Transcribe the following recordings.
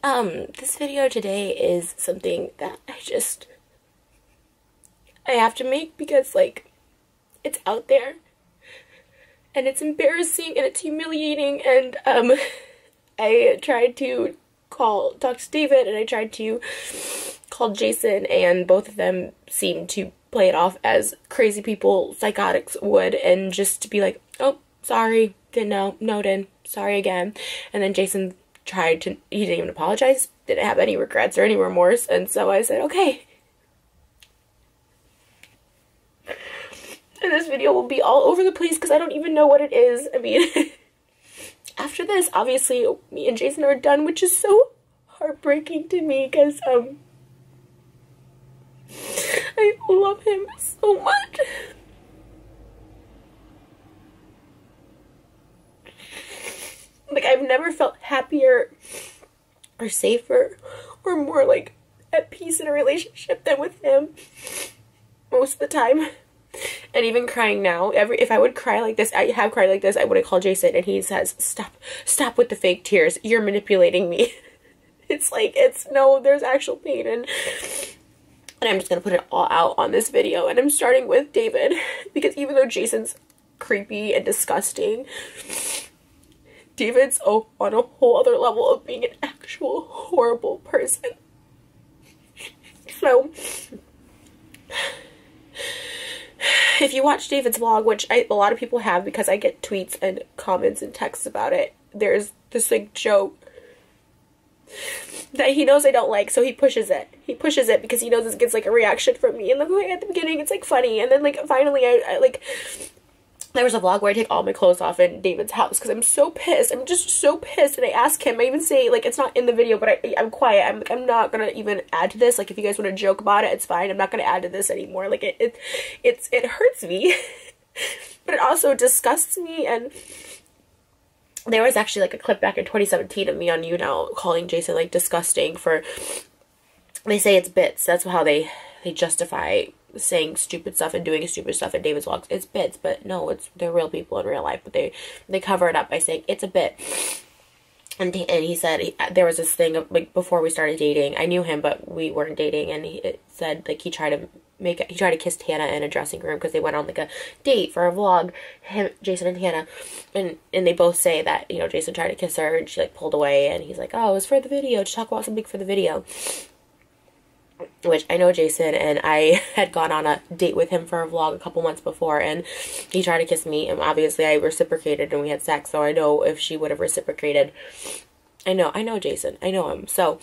This video today is something that I have to make because, like, it's out there and it's embarrassing and it's humiliating, and I tried to talk to David and I tried to call Jason, and both of them seemed to play it off as crazy people, psychotics would, and just to be like, oh, sorry, didn't know, noted, sorry again. And then Jason he didn't even apologize, didn't have any regrets or any remorse, and so I said, okay. And this video will be all over the place because I don't even know what it is. I mean, after this, obviously, me and Jason are done, which is so heartbreaking to me because, I love him so much. Like, I've never felt happier or safer or more, like, at peace in a relationship than with him most of the time. And even crying now, if I would cry like this, I have cried like this, I would have called Jason and he says, stop with the fake tears, you're manipulating me. It's like, no, there's actual pain, and I'm just gonna put it all out on this video. And I'm starting with David, because even though Jason's creepy and disgusting, David's on a whole other level of being an actual horrible person. So, if you watch David's vlog, which a lot of people have because I get tweets and comments and texts about it, there's this, like, joke that he knows I don't like, so he pushes it. He pushes it because he knows this gets, like, a reaction from me. And then, like, at the beginning, it's, like, funny. And then, like, finally, I like, there was a vlog where I take all my clothes off in David's house because I'm so pissed. I'm just so pissed. And I ask him, I even say, like, it's not in the video, but I'm quiet. I'm like, I'm not gonna even add to this. Like, if you guys want to joke about it, it's fine. I'm not gonna add to this anymore. Like, it hurts me, but it also disgusts me. And there was actually, like, a clip back in 2017 of me on You Now calling Jason, like, disgusting for, they say it's bits. That's how they justify saying stupid stuff and doing stupid stuff in David's vlogs. It's bits, but no, they're real people in real life, but they cover it up by saying it's a bit. And he said there was this thing of, like, before we started dating, I knew him, but we weren't dating, and he said, like, he tried to kiss Tana in a dressing room because they went on, like, a date for a vlog, Jason and Tana, and they both say that, you know, Jason tried to kiss her and she, like, pulled away, and he's like, oh, it was for the video, just talk about something for the video. Which I know Jason, and I had gone on a date with him for a vlog a couple months before, and he tried to kiss me, and obviously I reciprocated and we had sex, so I know if she would have reciprocated. I know Jason, I know him. So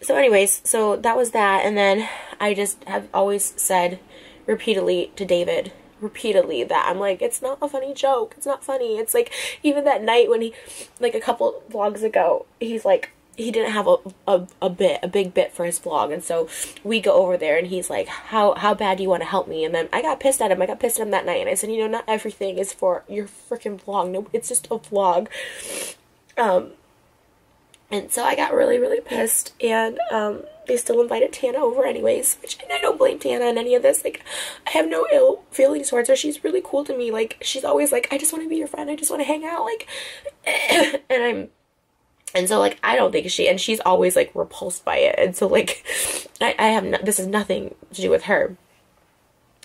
anyways, so that was that. And then I just have always said repeatedly to David, that I'm like, it's not a funny joke, it's not funny. It's like, even that night when he, like, a couple vlogs ago, he's like, he didn't have a big bit for his vlog, and so we go over there and he's like, how bad do you want to help me? And then I got pissed at him. That night, and I said, you know, not everything is for your freaking vlog. No, it's just a vlog. And so I got really pissed, and they still invited Tana over anyways, which, and I don't blame Tana in any of this. Like, I have no ill feelings towards her. She's really cool to me. Like, she's always like, I just want to be your friend, I just want to hang out, like, and so, like, I don't think she's always, like, repulsed by it. And so, like, this is nothing to do with her.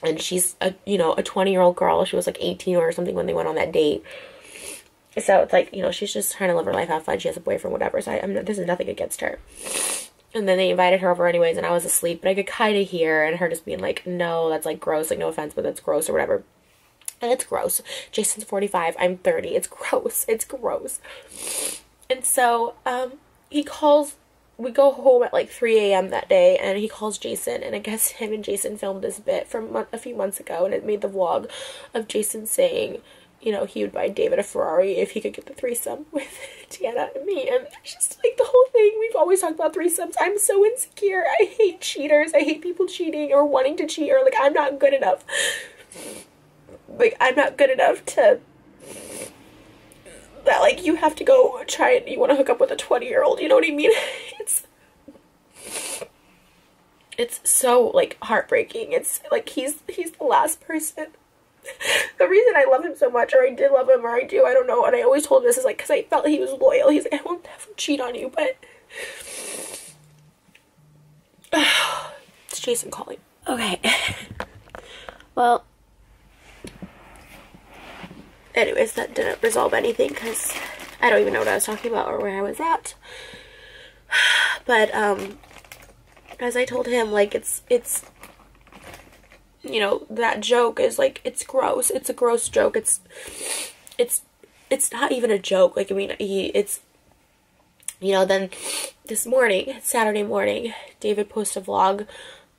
And she's a 20-year-old girl. She was, like, 18 or something when they went on that date. So it's like, you know, she's just trying to live her life, have fun. She has a boyfriend, whatever. So this is nothing against her. And then they invited her over anyways, and I was asleep. But I could kind of hear, and her just being like, no, that's, like, gross. Like, no offense, but that's gross or whatever. And it's gross. Jason's 45. I'm 30. It's gross. It's gross. And so, we go home at, like, 3 a.m. that day, and he calls Jason, and I guess him and Jason filmed this bit from a few months ago, and it made the vlog of Jason saying, you know, he would buy David a Ferrari if he could get the threesome with Tana and me, and it's just, like, the whole thing. We've always talked about threesomes. I'm so insecure. I hate cheaters. I hate people cheating or wanting to cheat, or, like, I'm not good enough. Like, I'm not good enough to... that, like, you have to go try it, you want to hook up with a 20-year-old, you know what I mean? It's so, like, heartbreaking. It's, like, he's the last person The reason I love him so much, or I did love him, or I do, I don't know, and I always told him this is like, because I felt he was loyal. He's like, I won't ever cheat on you, but it's Jason calling. Okay. Well, anyways, that didn't resolve anything, because I don't even know what I was talking about or where I was at. But, as I told him, like, it's, you know, that joke is, like, it's gross. It's a gross joke. It's not even a joke. Like, I mean, it's, you know, then this morning, Saturday morning, David posted a vlog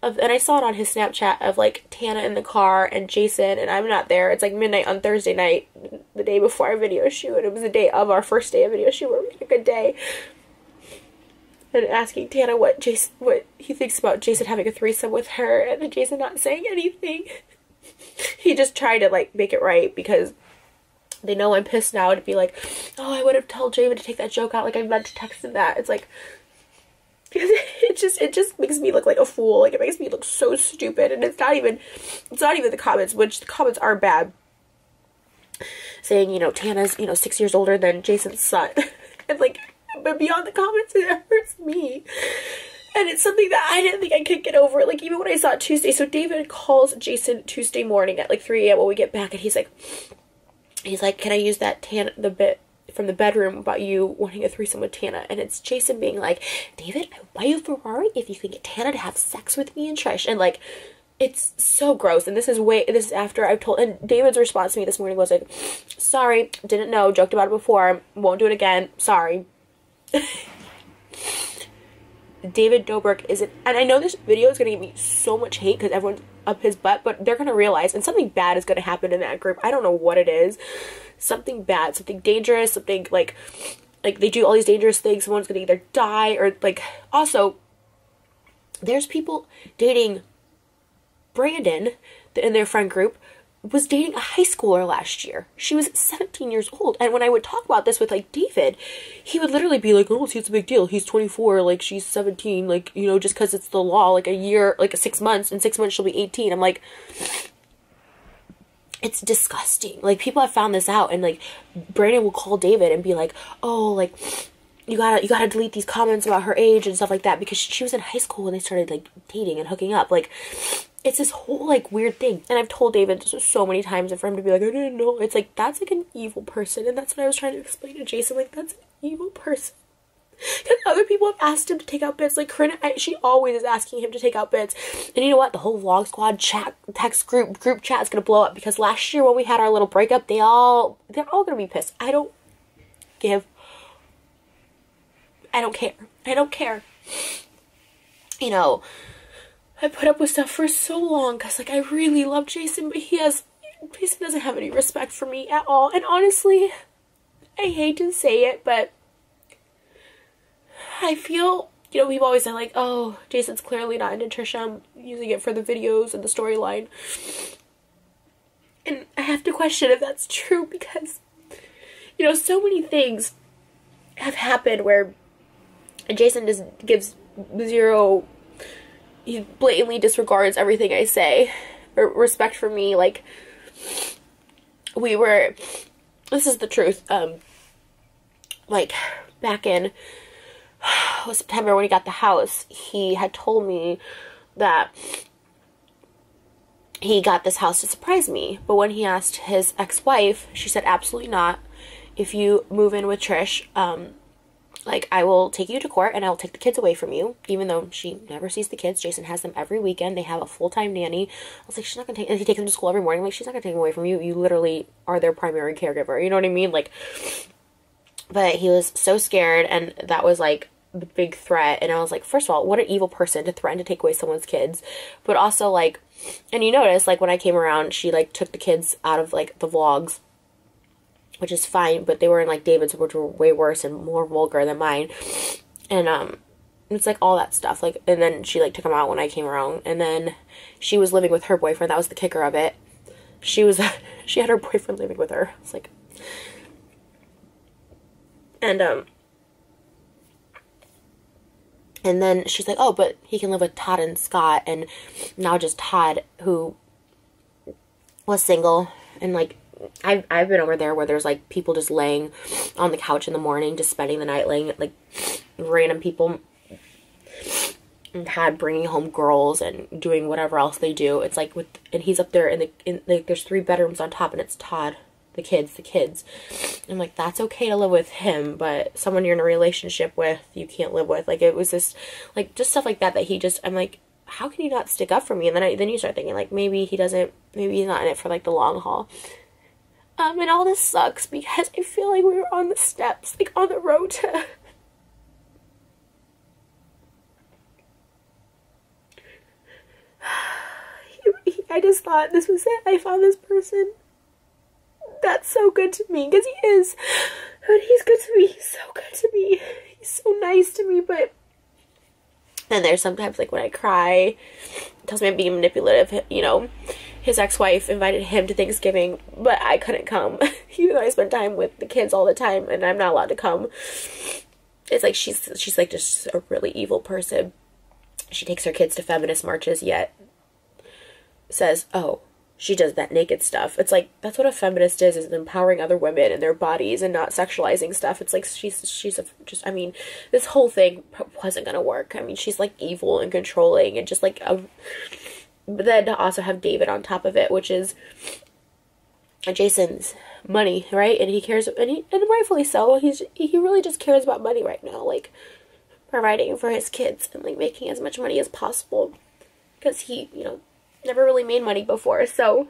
of, and I saw it on his Snapchat, of, like, Tana in the car and Jason, and I'm not there. It's, like, midnight on Thursday night, the day before our video shoot, and it was the day of our first day of video shoot, where we had a good day. And asking Tana what he thinks about Jason having a threesome with her, and then Jason not saying anything. He just tried to, like, make it right, because they know I'm pissed now, to be like, oh, I would have told David to take that joke out, like, I meant to text him that. It's like, it just makes me look like a fool. Like, it makes me look so stupid, and it's not even the comments, which the comments are bad, saying, you know, Tana's, you know, 6 years older than Jason's son. And, like, but beyond the comments, it hurts me. And it's something that I didn't think I could get over. Like, even when I saw it Tuesday. So David calls Jason Tuesday morning at, like, 3 a.m. when we get back. And he's like, can I use that the bit from the bedroom about you wanting a threesome with Tana? And it's Jason being like, David, I will buy you a Ferrari if you can get Tana to have sex with me and Trish. And, like, it's so gross. And this is after I've told, and David's response to me this morning was like, sorry, didn't know, joked about it before, won't do it again, sorry. David Dobrik isn't, and I know this video is going to give me so much hate because everyone's up his butt, but they're going to realize, and something bad is going to happen in that group. I don't know what it is. Something bad, something dangerous, something like they do all these dangerous things. Someone's going to either die or, like, also, there's people dating Brandon in their friend group, was dating a high schooler last year. She was 17 years old. And when I would talk about this with, like, David, he would literally be like, oh, see, it's a big deal. He's 24, like, she's 17, like, you know, just because it's the law, like, a year, like, 6 months, in 6 months she'll be 18. I'm like, it's disgusting. Like, people have found this out, and, like, Brandon will call David and be like, oh, like, you gotta delete these comments about her age and stuff like that, because she was in high school when they started, like, dating and hooking up. Like, it's this whole, like, weird thing. And I've told David so many times, and for him to be like, I didn't know. It's like, that's, like, an evil person. And that's what I was trying to explain to Jason. Like, that's an evil person. Because other people have asked him to take out bits. Like, Corinne, she always is asking him to take out bits. And you know what? The whole Vlog Squad chat, text group chat is going to blow up. Because last year when we had our little breakup, they're all going to be pissed. I don't care. I don't care. You know, I put up with stuff for so long because, like, I really love Jason, but Jason doesn't have any respect for me at all. And honestly, I hate to say it, but I feel, you know, we've always said, like, oh, Jason's clearly not into Trisha. I'm using it for the videos and the storyline. And I have to question if that's true because, you know, so many things have happened where Jason just gives zero, he blatantly disregards everything I say, or respect for me. Like, this is the truth, like, back in September when he got the house, he had told me that he got this house to surprise me, but when he asked his ex-wife, she said, absolutely not. If you move in with Trish, like, I will take you to court and I will take the kids away from you, even though she never sees the kids. Jason has them every weekend. They have a full-time nanny. I was like, she's not going to take, and he takes them to school every morning. I'm like, she's not going to take them away from you. You literally are their primary caregiver. You know what I mean? Like, but he was so scared, and that was, like, the big threat. And I was like, first of all, what an evil person to threaten to take away someone's kids. But also, like, and you notice, like, when I came around, she, like, took the kids out of, like, the vlogs, which is fine, but they were in, like, David's, which were way worse and more vulgar than mine. And, it's, like, all that stuff. Like, and then she, like, took them out when I came around. And then she was living with her boyfriend. That was the kicker of it. She had her boyfriend living with her. It's like, and then she's like, oh, but he can live with Todd and Scott. And now just Todd, who was single, and like I've been over there where there's like people just laying on the couch in the morning, just spending the night, laying like random people and had bringing home girls and doing whatever else they do. It's like and he's up there like there's 3 bedrooms on top, and it's Todd, the kids. I'm like, that's okay to live with him, but someone you're in a relationship with, you can't live with. Like, it was just like just stuff like that he just, I'm like, how can you not stick up for me? And then you start thinking like, maybe he's not in it for like the long haul. And all this sucks because I feel like we were on the steps, like on the road to I just thought this was it. I found this person that's so good to me, because he is. And he's good to me. He's so good to me. He's so nice to me, but then there's sometimes like when I cry, it tells me I'm being manipulative. You know, his ex-wife invited him to Thanksgiving, but I couldn't come, even though I spend time with the kids all the time, and I'm not allowed to come. It's like she's like just a really evil person. She takes her kids to feminist marches, yet says, oh, she does that naked stuff. It's like, that's what a feminist is empowering other women and their bodies and not sexualizing stuff. It's like, I mean, this whole thing wasn't gonna work. I mean, she's like evil and controlling and just like but then to also have David on top of it, which is Jason's money, right? And he cares, and rightfully so. He really just cares about money right now, like providing for his kids and like making as much money as possible, because he, you know, never really made money before. So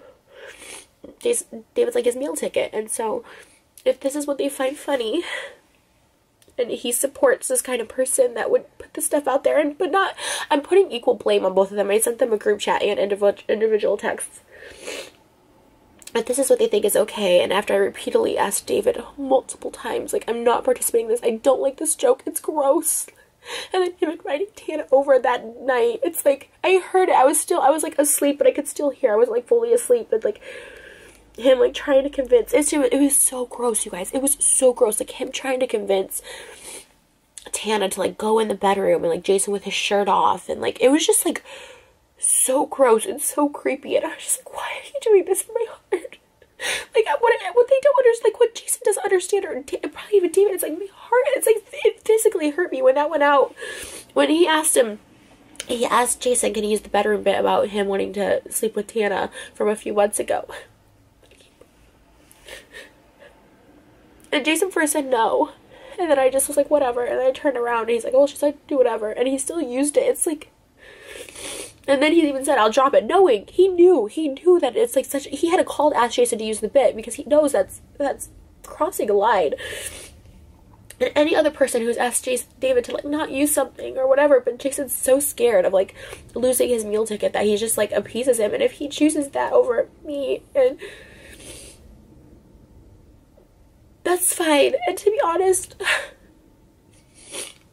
David's like his meal ticket. And so if this is what they find funny, and he supports this kind of person that would put this stuff out there, but not, I'm putting equal blame on both of them. I sent them a group chat and individual texts. If this is what they think is okay, and after I repeatedly asked David multiple times, like, I'm not participating in this, I don't like this joke, it's gross. And then him inviting Tana over that night, it's like, I heard it, I was like asleep, but I could still hear, I was like fully asleep, but like, him like trying to convince, it was so gross, you guys, it was so gross, like him trying to convince Tana to like go in the bedroom, and like Jason with his shirt off, and like, it was just like, so gross and so creepy, and I was just like, why are you doing this for my heart? Like, what they don't understand, like, what Jason doesn't understand, or probably even David, it's like, my heart, it's like, it physically hurt me when that went out. When he asked Jason, can he use the bedroom bit about him wanting to sleep with Tana from a few months ago? And Jason first said no, and then I just was like, whatever, and then I turned around, and he's like, oh, she said do whatever, and he still used it. It's like, and then he even said, I'll drop it, knowing, he knew that it's like such, he had a call to ask Jason to use the bit, because he knows that's crossing a line. And any other person who's asked David to like not use something or whatever, but Jason's so scared of like losing his meal ticket that he just like appeases him, and if he chooses that over me, and that's fine. And to be honest,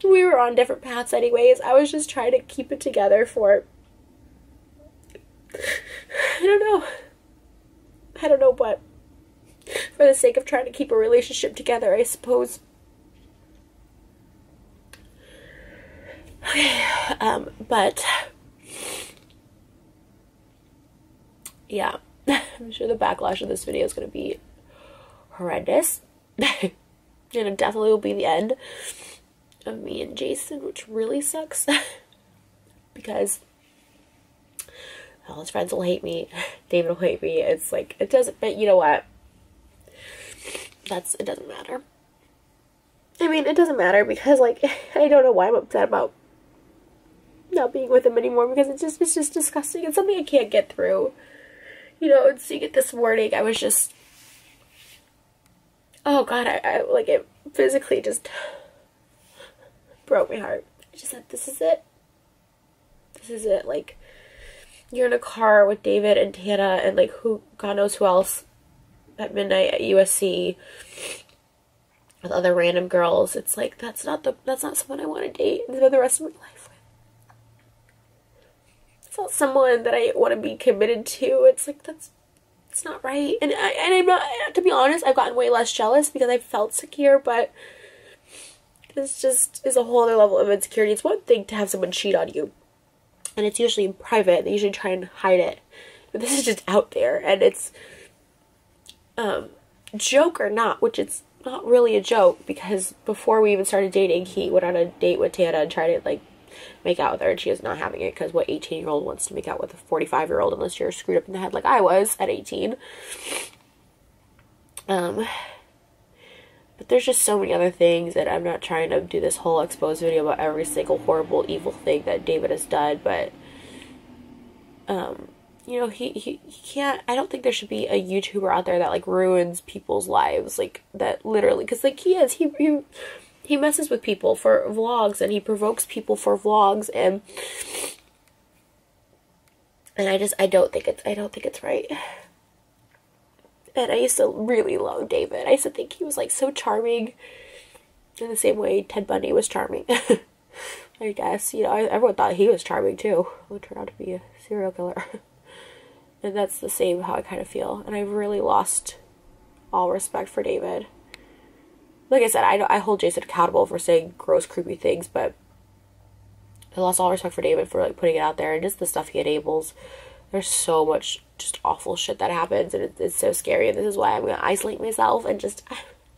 we were on different paths anyways. I was just trying to keep it together for, I don't know what, for the sake of trying to keep a relationship together, I suppose. Okay, but yeah, I'm sure the backlash of this video is going to be horrendous. And it definitely will be the end of me and Jason, which really sucks. Because all his friends will hate me, David will hate me. It's like, it doesn't, but you know what? It doesn't matter. I mean, it doesn't matter because, like, I don't know why I'm upset about not being with him anymore, because it's just disgusting. It's something I can't get through. You know, and seeing it this morning, I was just, oh God, I like, it physically just broke my heart. I just said, this is it. This is it. Like, you're in a car with David and Tana and like God knows who else at midnight at USC with other random girls. It's like, that's not someone I want to date and spend the rest of my life with. It's not someone that I want to be committed to. It's like, it's not right. And I'm not, to be honest, I've gotten way less jealous because I felt secure, but this just is a whole other level of insecurity. It's one thing to have someone cheat on you, and it's usually in private. They usually try and hide it. But this is just out there, and it's, joke or not, which it's not really a joke, because before we even started dating, he went on a date with Tana and tried to, like, make out with her, and she is not having it, because what 18-year-old wants to make out with a 45-year-old unless you're screwed up in the head like I was at 18. But there's just so many other things, and I'm not trying to do this whole exposed video about every single horrible, evil thing that David has done, but, you know, he can't, I don't think there should be a YouTuber out there that, like, ruins people's lives, like, that literally, because, like, he messes with people for vlogs, and he provokes people for vlogs, and I don't think it's right. And I used to really love David. I used to think he was, like, so charming in the same way Ted Bundy was charming. I guess, you know, everyone thought he was charming too. Who turned out to be a serial killer. And that's the same how I kind of feel. And I've really lost all respect for David. Like I said, I hold Jason accountable for saying gross, creepy things, but I lost all respect for David for, like, putting it out there, and just the stuff he enables. There's so much just awful shit that happens, and it's so scary, and this is why I'm going to isolate myself, and just,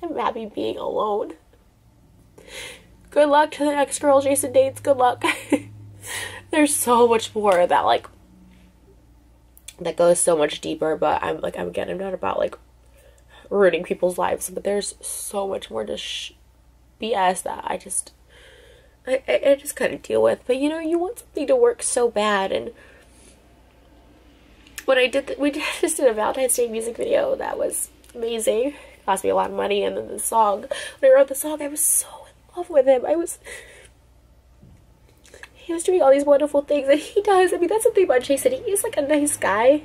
I'm happy being alone. Good luck to the next girl Jason dates. Good luck. There's so much more that, like, that goes so much deeper, but I'm not about, like, ruining people's lives, but there's so much more to BS that I just kind of deal with. But, you know, you want something to work so bad, and when we just did a Valentine's Day music video that was amazing. It cost me a lot of money, and then the song, when I wrote the song, I was so in love with him. He was doing all these wonderful things, and he does. I mean, that's the thing about Jason. He is, like, a nice guy.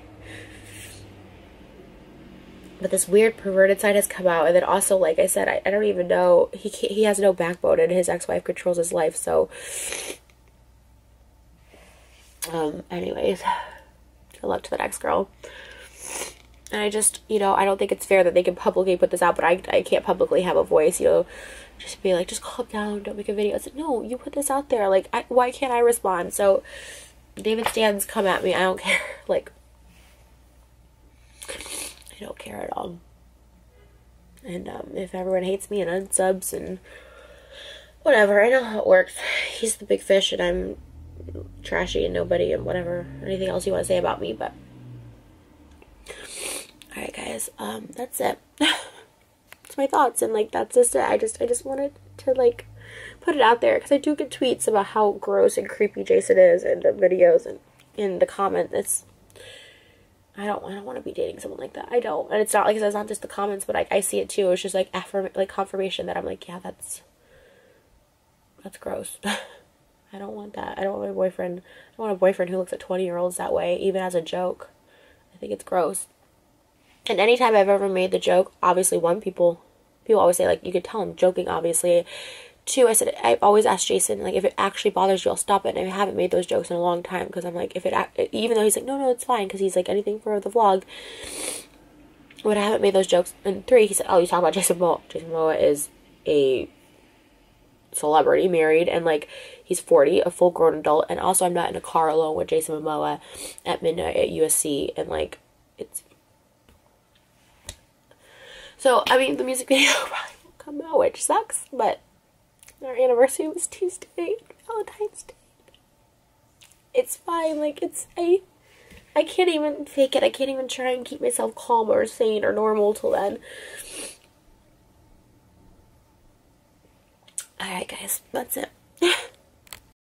But this weird perverted side has come out, and then also, like I said, I don't even know, he has no backbone, and his ex-wife controls his life, so, anyways, good luck to the next girl. And I just, you know, I don't think it's fair that they can publicly put this out, but I can't publicly have a voice, you know, just be like, just calm down, don't make a video. I said, no, you put this out there, like, why can't I respond? So, David Stans, come at me, I don't care, like, I don't care at all. And, if everyone hates me and unsubs and whatever, I know how it works. He's the big fish, and I'm trashy and nobody, and whatever, anything else you want to say about me, but alright, guys, that's it. It's my thoughts, and, like, that's just it. I just wanted to, like, put it out there, because I do get tweets about how gross and creepy Jason is in the videos and in the comments. It's, I don't want to be dating someone like that. I don't. And it's not, like I said, it's not just the comments, but I see it too. It's just, like, confirmation that I'm like, yeah, that's gross. I don't want that. I don't want my boyfriend. I don't want a boyfriend who looks at 20-year-olds that way, even as a joke. I think it's gross. And anytime I've ever made the joke, obviously, one, people always say, like, you could tell I'm joking, obviously. Two, I said, I've always asked Jason, like, if it actually bothers you, I'll stop it. And I haven't made those jokes in a long time, because I'm like, even though he's like, no, it's fine, because he's like, anything for the vlog. But I haven't made those jokes. And three, he said, oh, you talk about Jason Momoa. Jason Momoa is a celebrity, married, and, like, he's 40, a full-grown adult. And also, I'm not in a car alone with Jason Momoa at midnight at USC, and, like, it's... So, I mean, the music video probably won't come out, which sucks, but our anniversary was Tuesday, Valentine's Day. It's fine, like, I can't even fake it. I can't even try and keep myself calm or sane or normal till then. Alright, guys, that's it.